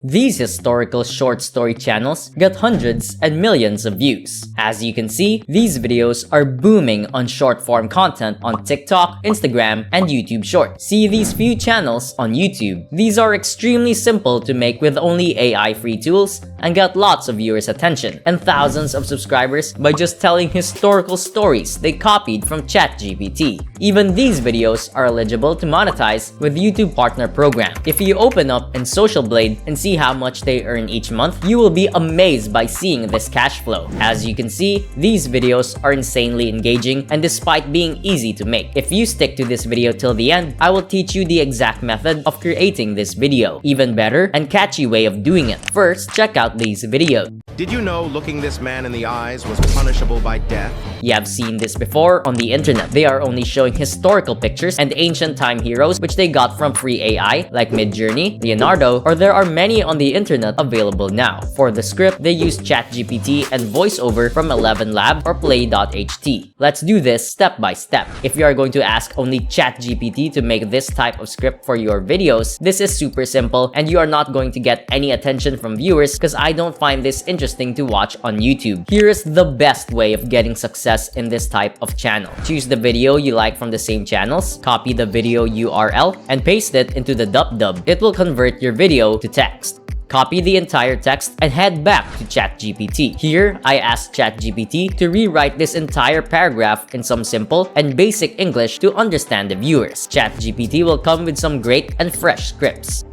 These historical short story channels get hundreds and millions of views. As you can see, these videos are booming on short form content on TikTok, Instagram, and YouTube Shorts. See these few channels on YouTube. These are extremely simple to make with only AI free tools and get lots of viewers' attention and thousands of subscribers by just telling historical stories they copied from ChatGPT. Even these videos are eligible to monetize with YouTube Partner Program. If you open up in Social Blade and see how much they earn each month, you will be amazed by seeing this cash flow. As you can see, these videos are insanely engaging and despite being easy to make. If you stick to this video till the end, I will teach you the exact method of creating this video. Even better and catchy way of doing it. First, check out these videos. Did you know looking this man in the eyes was punishable by death? You have seen this before on the internet. They are only showing historical pictures and ancient time heroes which they got from free AI like Midjourney, Leonardo, or there are many on the internet available now. For the script, they use ChatGPT and voiceover from 11 Lab or play.ht. Let's do this step by step. If you are going to ask only ChatGPT to make this type of script for your videos, this is super simple and you are not going to get any attention from viewers because I don't find this interesting to watch on YouTube. Here is the best way of getting success in this type of channel. Choose the video you like from the same channels, copy the video URL, and paste it into the dub. It will convert your video to text. Copy the entire text and head back to ChatGPT. Here, I asked ChatGPT to rewrite this entire paragraph in some simple and basic English to understand the viewers. ChatGPT will come with some great and fresh scripts.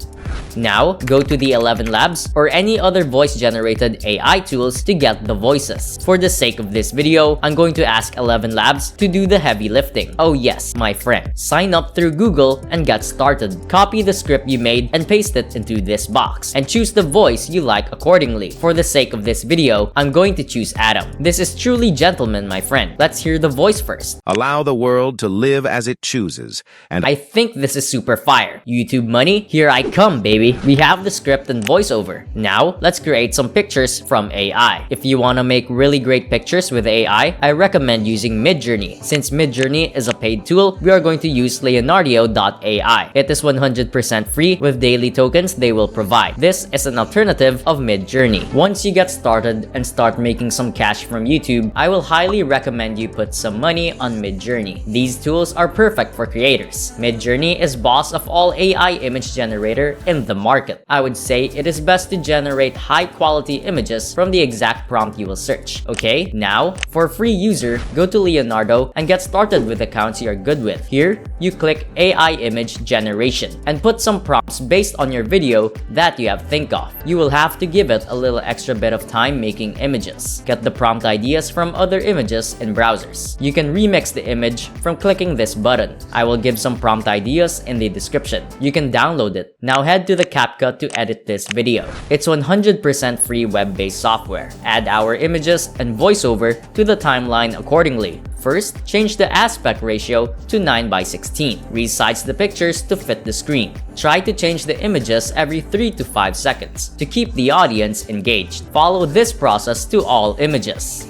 Now, go to the 11 Labs or any other voice-generated AI tools to get the voices. For the sake of this video, I'm going to ask 11 Labs to do the heavy lifting. Oh yes, my friend. Sign up through Google and get started. Copy the script you made and paste it into this box. And choose the voice you like accordingly. For the sake of this video, I'm going to choose Adam. This is truly gentleman, my friend. Let's hear the voice first. Allow the world to live as it chooses. And I think this is super fire. YouTube money, here I come, baby. We have the script and voiceover. Now, let's create some pictures from AI. If you want to make really great pictures with AI, I recommend using Midjourney. Since Midjourney is a paid tool, we are going to use Leonardo.ai. It is 100% free with daily tokens they will provide. This is an alternative of Midjourney. Once you get started and start making some cash from YouTube, I will highly recommend you put some money on Midjourney. These tools are perfect for creators. Midjourney is boss of all AI image generator in the market. I would say it is best to generate high quality images from the exact prompt you will search. Okay, now for free user, go to Leonardo and get started with accounts you are good with. Here, you click AI image generation and put some prompts based on your video that you have think of. You will have to give it a little extra bit of time making images. Get the prompt ideas from other images in browsers. You can remix the image from clicking this button. I will give some prompt ideas in the description. You can download it. Now head to the Capcut to edit this video. It's 100% free web-based software. Add our images and voiceover to the timeline accordingly. First, change the aspect ratio to 9:16. Resize the pictures to fit the screen. Try to change the images every 3 to 5 seconds to keep the audience engaged. Follow this process to all images.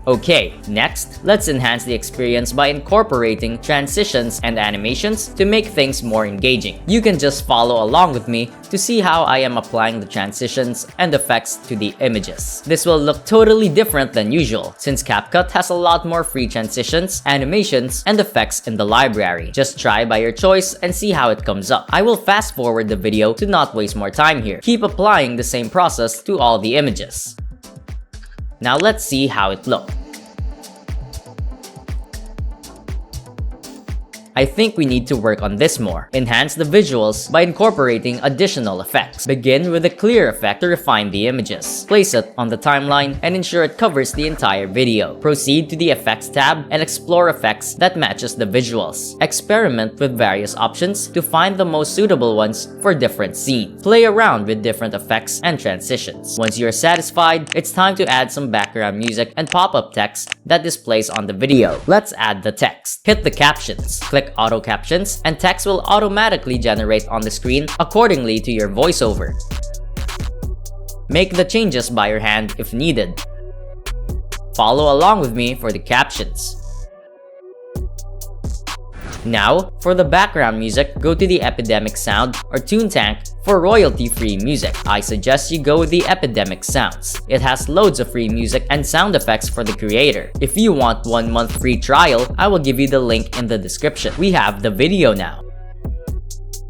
Okay, next, let's enhance the experience by incorporating transitions and animations to make things more engaging. You can just follow along with me to see how I am applying the transitions and effects to the images. This will look totally different than usual, since Capcut has a lot more free transitions, animations, and effects in the library. Just try by your choice and see how it comes up. I will fast forward the video to not waste more time here. Keep applying the same process to all the images. Now let's see how it looks. I think we need to work on this more. Enhance the visuals by incorporating additional effects. Begin with a clear effect to refine the images. Place it on the timeline and ensure it covers the entire video. Proceed to the Effects tab and explore effects that matches the visuals. Experiment with various options to find the most suitable ones for different scenes. Play around with different effects and transitions. Once you're satisfied, it's time to add some background music and pop-up text that displays on the video. Let's add the text. Hit the captions. Click auto captions and text will automatically generate on the screen accordingly to your voiceover. Make the changes by your hand if needed. Follow along with me for the captions. Now, for the background music, go to the Epidemic Sound or Toontank For royalty-free music, I suggest you go with the Epidemic Sounds. It has loads of free music and sound effects for the creator. If you want 1 month free trial, I will give you the link in the description. We have the video now.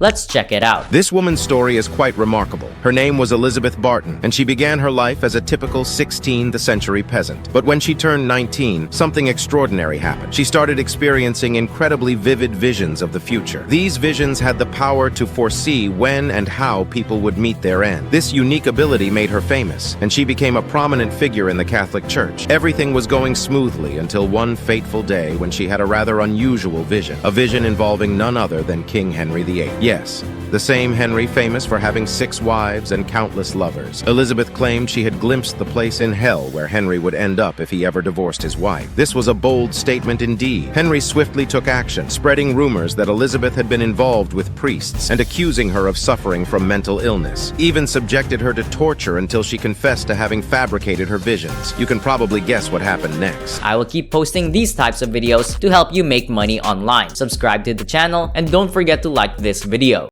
Let's check it out. This woman's story is quite remarkable. Her name was Elizabeth Barton, and she began her life as a typical 16th century peasant. But when she turned 19, something extraordinary happened. She started experiencing incredibly vivid visions of the future. These visions had the power to foresee when and how people would meet their end. This unique ability made her famous, and she became a prominent figure in the Catholic Church. Everything was going smoothly until one fateful day when she had a rather unusual vision. A vision involving none other than King Henry VIII. Yes, the same Henry famous for having 6 wives and countless lovers. Elizabeth claimed she had glimpsed the place in hell where Henry would end up if he ever divorced his wife. This was a bold statement indeed. Henry swiftly took action, spreading rumors that Elizabeth had been involved with priests and accusing her of suffering from mental illness. Even subjected her to torture until she confessed to having fabricated her visions. You can probably guess what happened next. I will keep posting these types of videos to help you make money online. Subscribe to the channel and don't forget to like this video.